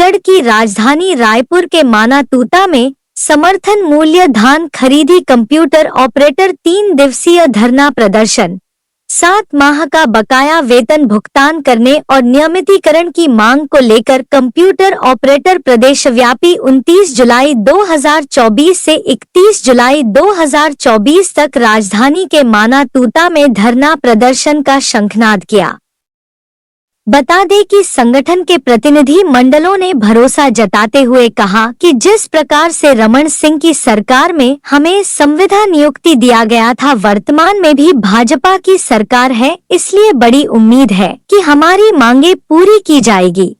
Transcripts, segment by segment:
छत्तीसगढ़ की राजधानी रायपुर के मानातूता में समर्थन मूल्य धान खरीदी कंप्यूटर ऑपरेटर 3 दिवसीय धरना प्रदर्शन। 7 माह का बकाया वेतन भुगतान करने और नियमितीकरण की मांग को लेकर कंप्यूटर ऑपरेटर प्रदेशव्यापी 29 जुलाई 2024 से 31 जुलाई 2024 तक राजधानी के मानातूता में धरना प्रदर्शन का शंखनाद किया। बता दें कि संगठन के प्रतिनिधि मंडलों ने भरोसा जताते हुए कहा कि जिस प्रकार से रमन सिंह की सरकार में हमें संविदा नियुक्ति दिया गया था, वर्तमान में भी भाजपा की सरकार है, इसलिए बड़ी उम्मीद है कि हमारी मांगे पूरी की जाएगी,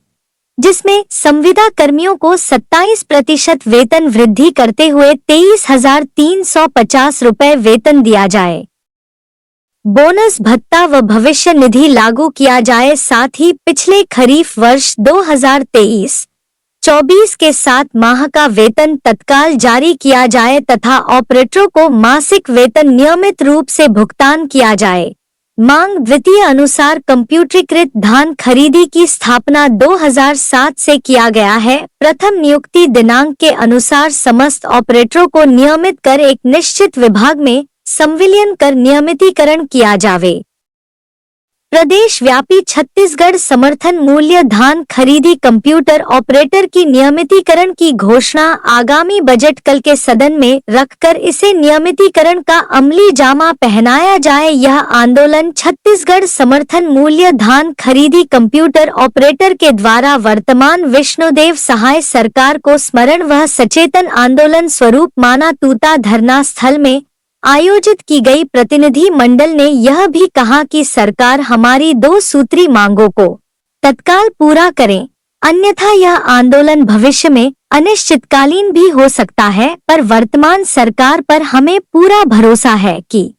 जिसमें संविदा कर्मियों को 27% वेतन वृद्धि करते हुए 23,350 रुपए वेतन दिया जाए, बोनस भत्ता व भविष्य निधि लागू किया जाए, साथ ही पिछले खरीफ वर्ष 2023-24 के 7 माह का वेतन तत्काल जारी किया जाए तथा ऑपरेटरों को मासिक वेतन नियमित रूप से भुगतान किया जाए। मांग द्वितीय अनुसार कंप्यूटरीकृत धान खरीदी की स्थापना 2007 से किया गया है। प्रथम नियुक्ति दिनांक के अनुसार समस्त ऑपरेटरों को नियमित कर एक निश्चित विभाग में संविलियन कर नियमितीकरण किया जावे। प्रदेश व्यापी छत्तीसगढ़ समर्थन मूल्य धान खरीदी कंप्यूटर ऑपरेटर की नियमितीकरण की घोषणा आगामी बजट कल के सदन में रखकर इसे नियमितीकरण का अमली जामा पहनाया जाए। यह आंदोलन छत्तीसगढ़ समर्थन मूल्य धान खरीदी कंप्यूटर ऑपरेटर के द्वारा वर्तमान विष्णुदेव सहाय सरकार को स्मरण व सचेतन आंदोलन स्वरूप मानातूता धरना स्थल में आयोजित की गई। प्रतिनिधि मंडल ने यह भी कहा कि सरकार हमारी 2 सूत्री मांगों को तत्काल पूरा करें, अन्यथा यह आंदोलन भविष्य में अनिश्चितकालीन भी हो सकता है, पर वर्तमान सरकार पर हमें पूरा भरोसा है कि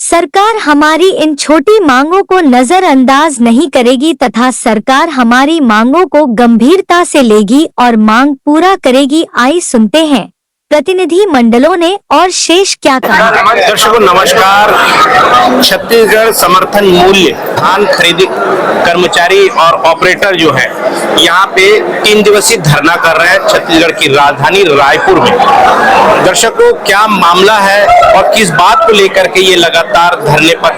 सरकार हमारी इन छोटी मांगों को नजरअंदाज नहीं करेगी तथा सरकार हमारी मांगों को गंभीरता से लेगी और मांग पूरा करेगी। आइए सुनते हैं प्रतिनिधि मंडलों ने और शेष क्या कहा। दर्शकों नमस्कार। छत्तीसगढ़ समर्थन मूल्य धान खरीदी कर्मचारी और ऑपरेटर जो है यहाँ पे 3 दिवसीय धरना कर रहे हैं छत्तीसगढ़ की राजधानी रायपुर में। दर्शकों क्या मामला है और किस बात को लेकर के ये लगातार धरने पर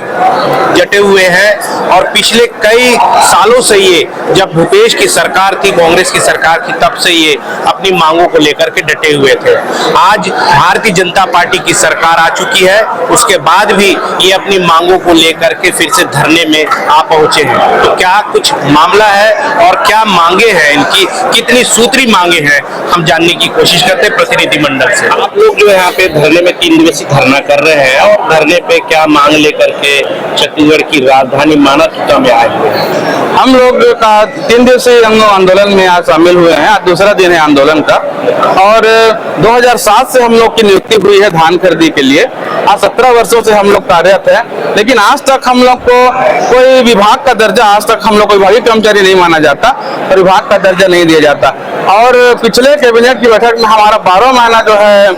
डटे हुए हैं और पिछले कई सालों से ये जब भूपेश की सरकार थी, कांग्रेस की सरकार थी, तब से ये अपनी मांगों को लेकर के डटे हुए थे। आज भारतीय जनता पार्टी की सरकार आ चुकी है, उसके बाद भी ये अपनी मांगों को लेकर के फिर से धरने में आ पहुंचे हैं। तो क्या कुछ मामला है और क्या मांगे हैं इनकी, कितनी सूत्री मांगे हैं, हम जानने की कोशिश करते हैं प्रतिनिधि मंडल से। आप लोग जो यहाँ पे धरने में 3 दिवसीय धरना कर रहे हैं और धरने पे क्या मांग लेकर के छत्तीसगढ़ की राजधानी मानातूता में आए हुए हैं? हम लोग का 3 दिवसीय आंदोलन में आज शामिल हुए हैं। आज दूसरा दिन है आंदोलन का और 2007 से हम लोग की नियुक्ति हुई है धान खरीदी के लिए। आज 17 वर्षों से हम लोग कार्यरत हैं, लेकिन आज तक हम लोग को कोई विभाग का दर्जा, आज तक हम लोग को विभागीय कर्मचारी नहीं माना जाता और विभाग का दर्जा नहीं दिया जाता। और पिछले कैबिनेट की बैठक में हमारा 12 महीना जो है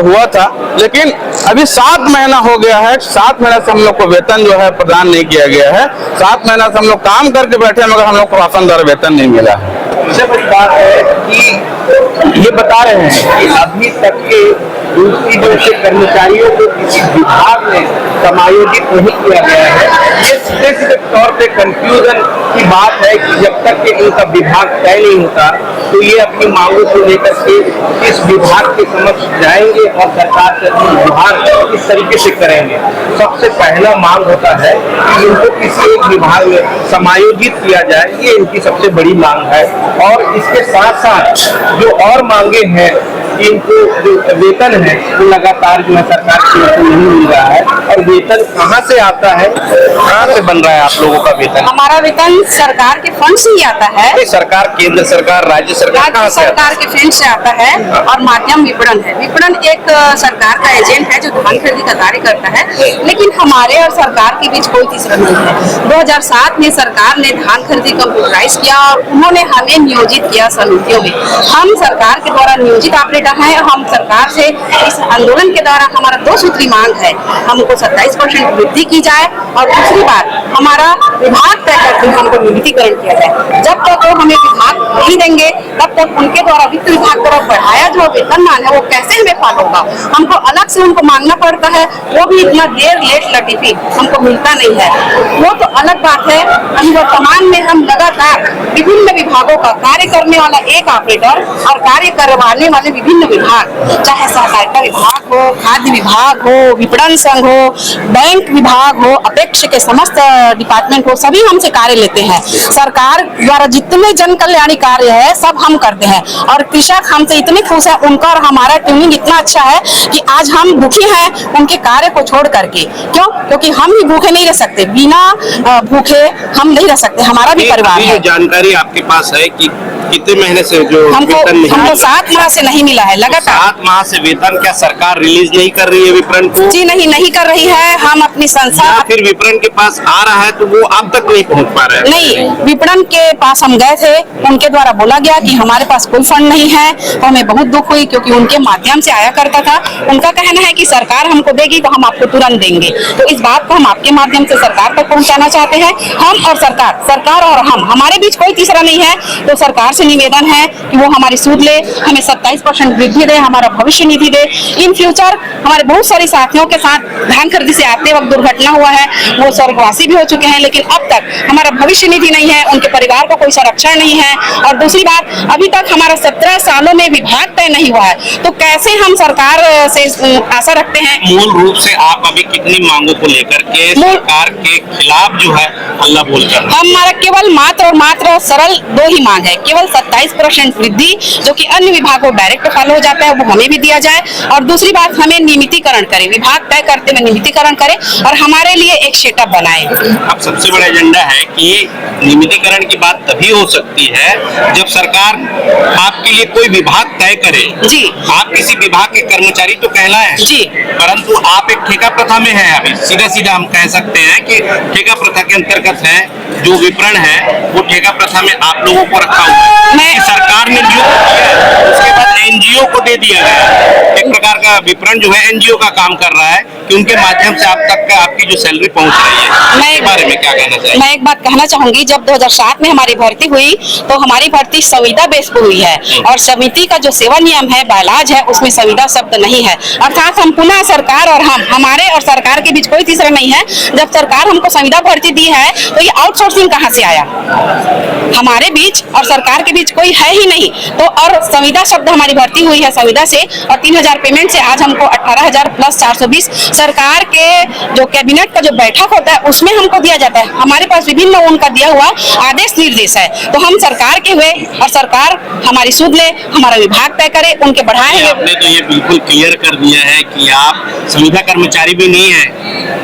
हुआ था, लेकिन अभी 7 महीना हो गया है। 7 महीना से हम लोग को वेतन जो है प्रदान नहीं किया गया है। 7 महीना से हम लोग काम करके बैठे हैं, मगर हम लोग को राशन द्वारा वेतन नहीं मिला है। सबसे बड़ी बात है कि ये बता रहे हैं कि अभी तक के दूसरी जैसे कर्मचारियों को किसी विभाग में समायोजित नहीं किया गया है। ये सीधे तौर पे कंफ्यूजन की बात है कि जब तक कि इनका विभाग तय नहीं होता तो ये अपनी मांगों को लेकर के इस विभाग के समक्ष जाएंगे और सरकार से विभाग इस तरीके से करेंगे। सबसे पहला मांग होता है कि इनको किसी एक विभाग में समायोजित किया जाए, ये इनकी सबसे बड़ी मांग है। और इसके साथ साथ जो और मांगे हैं, इनको जो वेतन है वो लगातार जो है सरकार की ओर से नहीं मिल रहा है। और वेतन कहाँ से आता है, कहाँ से बन रहा है आप लोगों का वेतन? हमारा वेतन सरकार के फंड से ही आता है। सरकार, केंद्र सरकार, राज्य सरकार के फंड से आता है और माध्यम विपणन है। विपणन एक सरकार का एजेंट है जो धान खरीदी का कार्य करता है, लेकिन हमारे और सरकार के बीच कोई तीसरा नहीं है। 2007 में सरकार ने धान खरीदी कंप्यूटराइज किया और उन्होंने हमें नियोजित किया समितियों में। हम सरकार के द्वारा नियोजित ऑपरेटर हैं। हम सरकार से इस आंदोलन के द्वारा हमारा 2 सूत्री मांग है, हमको 27% वृद्धि की जाए और दूसरी बात हमारा विभाग तय करके हमको नियमितीकरण किया जाए। जब तक तो हमें विभाग नहीं नहीं देंगे तब तक उनके द्वारा वित्त विभाग द्वारा बढ़ाया जो वेतनमान है वो कैसे हमें पाल होगा। हमको अलग से उनको मांगना पड़ता है, वो भी इतना देर लेट लटीफी हमको मिलता नहीं है। वो तो अलग बात है। अभी वर्तमान में हम लगातार विभिन्न विभागों का कार्य करने वाला एक ऑपरेटर और कार्य करवाने वाले विभिन्न विभाग, चाहे सहकारिता विभाग हो, खाद्य विभाग हो, विपणन संघ हो, बैंक विभाग हो, अपेक्ष के समस्त डिपार्टमेंट हो, सभी हमसे कार्य लेते हैं। सरकार द्वारा जितने जन कल्याणी कार्य है सब हम करते हैं और कृषक हमसे इतने खुश है, उनका और हमारा ट्यूनिंग इतना अच्छा है कि आज हम दुखी हैं उनके कार्य को छोड़ करके। क्यों? क्योंकि हम भी भूखे नहीं रह सकते, बिना भूखे हम नहीं रह सकते, हमारा भी परिवार है। जानकारी आपके पास है कि कितने महीने से जो हमको वेतन नहीं हमको 7 माह से नहीं मिला है लगातार। 7 माह से वेतन क्या सरकार रिलीज नहीं कर रही है विपणन को? जी नहीं कर रही है। हम अपनी संस्था या फिर विपणन के पास आ रहा है तो वो अब तक नहीं पहुंच पा रहा है? नहीं, विपणन के पास हम गए थे, उनके द्वारा बोला गया कि हमारे पास कोई फंड नहीं है। तो हमें बहुत दुख हुई क्योंकि उनके माध्यम से आया करता था। उनका कहना है कि सरकार हमको देगी तो हम आपको तुरंत देंगे। तो इस बात को हम आपके माध्यम से सरकार तक पहुंचाना चाहते हैं। हम और सरकार और हम, हमारे बीच कोई तीसरा नहीं है। तो सरकार से निवेदन है कि वो हमारी सूद ले, हमें 27% वृद्धि दे, हमारा भविष्य निधि दे। इन फ्यूचर हमारे बहुत सारे साथियों के साथ धान खरीदी से आते वक्त दुर्घटना हुआ है, वो स्वर्गवासी भी हो चुके हैं, लेकिन अब तक हमारा भविष्य निधि नहीं है, उनके परिवार को कोई संरक्षण नहीं है। और दूसरी बात, अभी तक हमारा 17 सालों में विभाग तय नहीं हुआ है, तो कैसे हम सरकार से आशा रखते हैं। मूल रूप से आप अभी कितनी मांगों को लेकर के सरकार के खिलाफ जो है हल्ला बोल कर? हमारा केवल मात्र और मात्र सरल 2 ही मांग है। केवल 27% वृद्धि जो कि अन्य विभागों को डायरेक्ट फॉलो हो जाता है वो हमें भी दिया जाए। और दूसरी बात, हमें नियमितीकरण करे, विभाग तय करते में नियमितीकरण करे और हमारे लिए एक सेटअप बनाए। अब सबसे बड़ा एजेंडा है कि नियमितीकरण की बात तभी हो सकती है जब सरकार आपके लिए कोई विभाग तय करे। जी, आप किसी विभाग के कर्मचारी तो कहलाए जी, परंतु आप एक ठेका प्रथा में हैं। अभी सीधा सीधा हम कह सकते हैं कि ठेका प्रथा के अंतर्गत है जो विपणन है, वो ठेका प्रथा में आप लोगों को रखा हुआ है कि सरकार ने नियुक्त किया, उसके बाद एनजीओ को दे दिया गया। एक प्रकार का विपणन जो है एनजीओ का काम कर रहा है कि उनके माध्यम से आप तक आपकी जो सैलरी पहुंच रही है। मैं इस बारे में क्या कहना चाहिए? मैं एक बात कहना चाहूंगी, जब 2007 में हमारी भर्ती हुई तो हमारी भर्ती संविदा बेस पर हुई है और समिति का जो सेवा नियम है, बायलाज है, उसमें संविदा शब्द नहीं है। अर्थात हम पुनः सरकार और हमारे और सरकार के बीच कोई तीसरा नहीं है। जब सरकार हमको संविदा भर्ती दी है तो ये आउटसोर्सिंग कहाँ से आया? हमारे बीच और सरकार के बीच कोई है ही नहीं। तो और संविदा शब्द हमारी भर्ती हुई है संविदा से और 3000 पेमेंट से आज हमको 18,000 प्लस 420 सरकार के जो कैबिनेट का जो बैठक होता है उसमें हमको दिया जाता है। हमारे पास विभिन्न उनका दिया हुआ आदेश निर्देश है। तो हम सरकार के हुए और सरकार हमारी सुध ले, हमारा विभाग तय करे, उनके बढ़ाए हुए। आपने तो ये बिल्कुल क्लियर कर दिया है कि आप संविदा कर्मचारी भी नहीं है,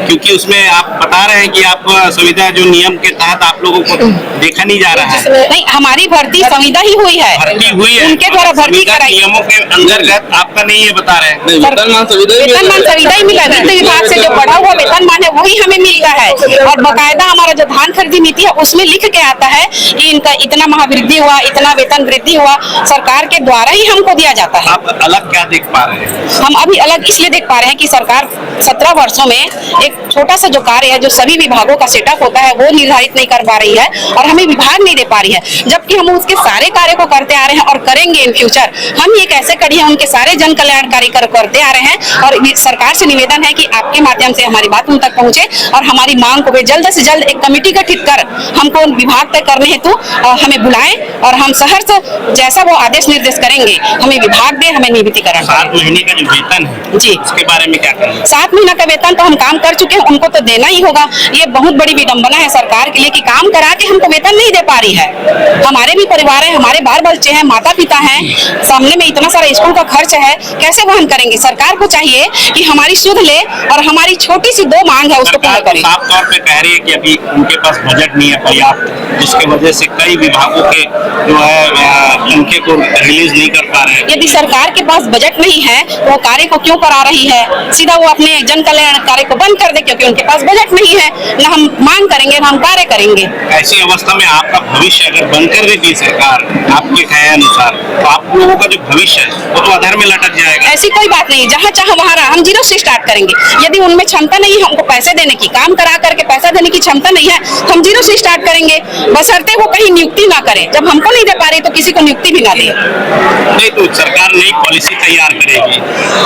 क्योंकि उसमें आप बता रहे हैं कि आप संविदा जो नियम के तहत आप लोगों को देखा नहीं जा रहा है। नहीं, हमारी भर्ती संविदा ही हुई है, भर्ती हुई है, उनके द्वारा भर्ती कराई। नियमों के अंतर्गत आपका नहीं है बता रहे हैं। वेतनमान संविदा ही मिला, वित्त विभाग से जो बढ़ा हुआ वेतनमान है वही हमें मिलता है। और बकायदा हमारा जो धान खरीदी नीति है उसमें लिख के आता है कि इनका इतना महावृद्धि हुआ, इतना वेतन वृद्धि हुआ, सरकार के द्वारा ही हमको दिया जाता है। आप अलग क्या देख पा रहे हैं? हम अभी अलग इसलिए देख पा रहे हैं कि सरकार 17 वर्षों में एक छोटा सा जो कार्य है जो सभी विभागों का सेटअप होता है वो निर्धारित नहीं कर पा रही है और हमें विभाग नहीं दे पा रही है, जबकि हम उसके सारे कार्य को करते आ रहे हैं और करेंगे इन फ्यूचर। हम ये कैसे करिए, उनके सारे जन कल्याणकारी कार्य करते आ रहे हैं और सरकार से निवेदन है कि आपके माध्यम से हमारी बात उन तक पहुंचे और हमारी मांग को वे जल्द से जल्द एक कमेटी गठित कर हमको विभाग तय करने हेतु हमें बुलाएं और हम शहर से जैसा वो आदेश निर्देश करेंगे हमें विभाग दे, हमें नियमितीकरण। 7 महीने का जो वेतन है जी, उसके बारे में क्या कहेंगे? 7 महीना का वेतन तो हम काम कर चुके हैं, उनको तो देना ही होगा। ये बहुत बड़ी विडंबना है सरकार के लिए कि काम करा के हमको वेतन नहीं दे पा रही है। हमारे भी परिवार है, हमारे बाल बच्चे हैं, माता पिता हैं, सामने में इतना सारा स्कूल का खर्च है, कैसे वहन करेंगे? सरकार को चाहिए कि हमारी सुध ले और हमारी छोटी सी 2 मांग है उसको पूरा करे। साफ तौर पे कह रही है कि अभी उनके पास बजट नहीं है पर्याप्त, जिसकी वजह से कई विभागों के जो है तनखे को रिलीज नहीं कर पा रहे हैं। यदि सरकार के पास बजट नहीं है तो वो कार्य को क्यों करा रही है? सीधा वो अपने जन कल्याण कार्य को बंद कर दे, क्योंकि उनके पास बजट नहीं है। न हम मांग करेंगे न हम कार्य करेंगे। ऐसी अवस्था में आपका भविष्य अगर बंद कर देती सरकार आपके कहे अनुसार, तो आप लोगों का जो भविष्य है वो तो अधर में लटक जाएगा। ऐसी कोई बात नहीं, जहाँ चाह वहाँ रहा, हम जीरो से स्टार्ट करेंगे। यदि उनमें क्षमता नहीं है हमको पैसे देने की, काम करा करके पैसा देने की क्षमता नहीं है, तो हम जीरो से स्टार्ट करेंगे, बशर्ते वो कहीं नियुक्ति ना करे। जब हमको नहीं दे पा रही तो किसी को नियुक्ति भी ना दे। नहीं तो सरकार नई पॉलिसी तैयार करेगी,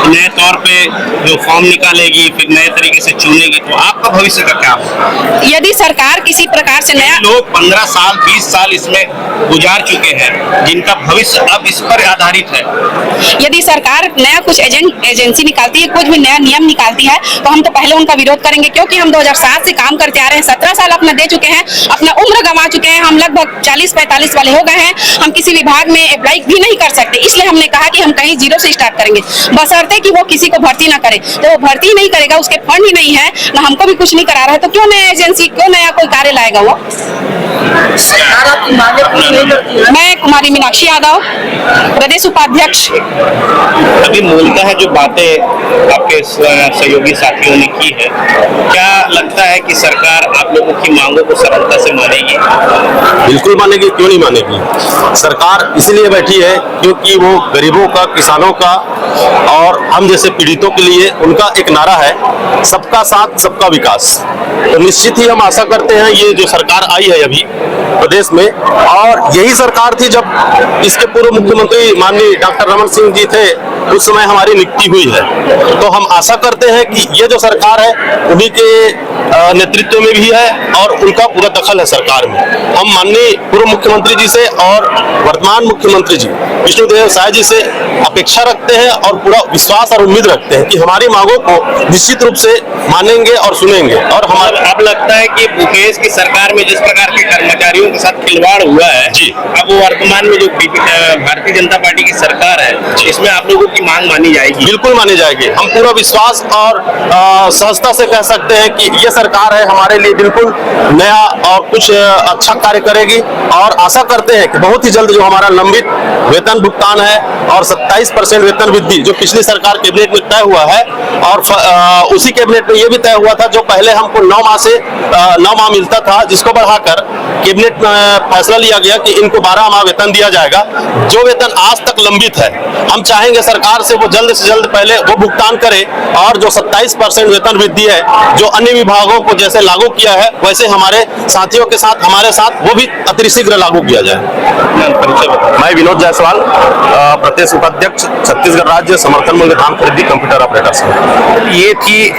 नए तौर पे जो फॉर्म निकालेगी, फिर नए तरीके से चुनेगी, तो आपका भविष्य का क्या होगा? यदि सरकार किसी प्रकार से नया लोग 15 साल 20 साल इसमें गुजार चुके हैं, जिनका भविष्य अब इस पर आधारित है। यदि सरकार नया कुछ एजेंसी निकालती है, कुछ भी नया नियम निकालती है, तो हम तो पहले उनका विरोध करेंगे, क्योंकि हम 2007 से काम करते आ रहे हैं, 17 साल अपना दे चुके हैं, अपना उम्र गंवा चुके हैं, हम लगभग 40-45 वाले हो गए हैं। हम किसी विभाग में अप्लाई भी नहीं कर सकते, इसलिए हमने कहा कि हम कहीं जीरो से स्टार्ट करेंगे, बशर्ते कि वो किसी को भर्ती ना करे। तो वो भर्ती नहीं करेगा, उसके फंड ही नहीं है, ना हमको भी कुछ नहीं करा रहा है, तो क्यों नया एजेंसी, क्यों नया कोई कार्य लाएगा वो? मैं कुमारी मीनाक्षी यादव, प्रदेश उपाध्यक्ष। अभी मूलतः जो बातें आपके सहयोगी साथियों ने की है, क्या लगता है कि सरकार आप लोगों की मांगों को सरलता से मानेगी? बिल्कुल मानेगी, क्यों नहीं मानेगी। सरकार इसलिए बैठी है क्योंकि वो गरीबों का, किसानों का और हम जैसे पीड़ितों के लिए उनका एक नारा है, सबका साथ सबका विकास। तो निश्चित ही हम आशा करते हैं ये जो सरकार आई है अभी प्रदेश में, और यही सरकार थी जब इसके पूर्व मुख्यमंत्री माननीय डॉक्टर रमन सिंह जी थे, उस समय हमारी नियुक्ति हुई है। तो हम आशा करते हैं कि ये जो सरकार है उन्हीं के नेतृत्व में भी है और उनका पूरा दखल है सरकार में। हम माननीय पूर्व मुख्यमंत्री जी से और वर्तमान मुख्यमंत्री जी विष्णुदेव साय जी से अपेक्षा रखते हैं और पूरा विश्वास और उम्मीद रखते हैं कि हमारी मांगों को निश्चित रूप से मानेंगे और सुनेंगे। और हमारा अब लगता है कि मुकेश की सरकार में जिस प्रकार के कर्मचारियों के साथ खिलवाड़ हुआ है जी, अब वो वर्तमान में जो भारतीय जनता पार्टी की सरकार है, इसमें आप लोगों की मांग मानी जाएगी? बिल्कुल मानी जाएगी। हम पूरा विश्वास और सहजता से कह सकते हैं कि ये सरकार है हमारे लिए बिल्कुल नया और कुछ अच्छा कार्य करेगी, और आशा करते हैं कि बहुत ही जल्द जो हमारा लंबित वेतन भुगतान है और 27% वेतन वृद्धि जो पिछली सरकार कैबिनेट में तय हुआ है, और उसी कैबिनेट में ये भी तय हुआ था जो पहले हमको 9 माह से 9 माह मिलता था, जिसको बढ़ाकर कैबिनेट में फैसला लिया गया कि इनको 12 माह वेतन दिया जाएगा, जो वेतन आज तक लंबित है। हम चाहेंगे सरकार से वो जल्द से जल्द पहले वो भुगतान करे, और जो 27% वेतन वृद्धि है जो अन्य विभागों को जैसे लागू किया है, वैसे हमारे साथियों के साथ हमारे साथ वो भी अतिशीघ्र लागू किया जाए। मैं विनोद जायसवाल, प्रदेश उपाध्यक्ष, छत्तीसगढ़ राज्य समर्थन मूल्य धान खरीदी कंप्यूटर ऑपरेटर। ये थी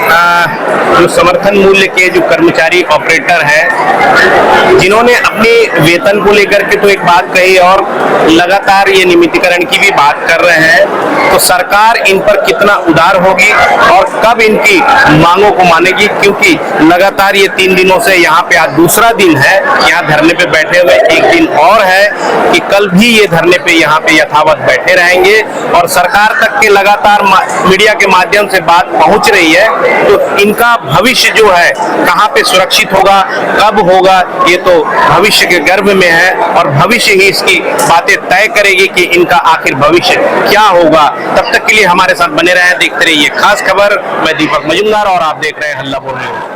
जो समर्थन मूल्य के जो कर्मचारी ऑपरेटर हैं, जिन्होंने अपने वेतन को लेकर के तो एक बात कही और लगातार ये नियमितीकरण की भी बात कर रहे हैं। तो सरकार इन पर कितना उदार होगी और कब इनकी मांगों को मानेगी, क्योंकि लगातार ये 3 दिनों से यहाँ पे आज दूसरा दिन है यहाँ धरने पे बैठे हुए। एक दिन और है कि कल भी ये धरने पे यहाँ पे यथावत बैठे रहेंगे, और सरकार तक के लगातार मीडिया के माध्यम से बात पहुंच रही है। तो इनका भविष्य जो है कहाँ पे सुरक्षित होगा, कब होगा, ये तो भविष्य के गर्भ में है, और भविष्य ही इसकी बातें तय करेगी कि इनका आखिर भविष्य क्या होगा। तब तक के लिए हमारे साथ बने रहें, देखते रहिए खास खबर। मैं दीपक मजुमदार और आप देख रहे हैं हल्ला बोल रहे हैं।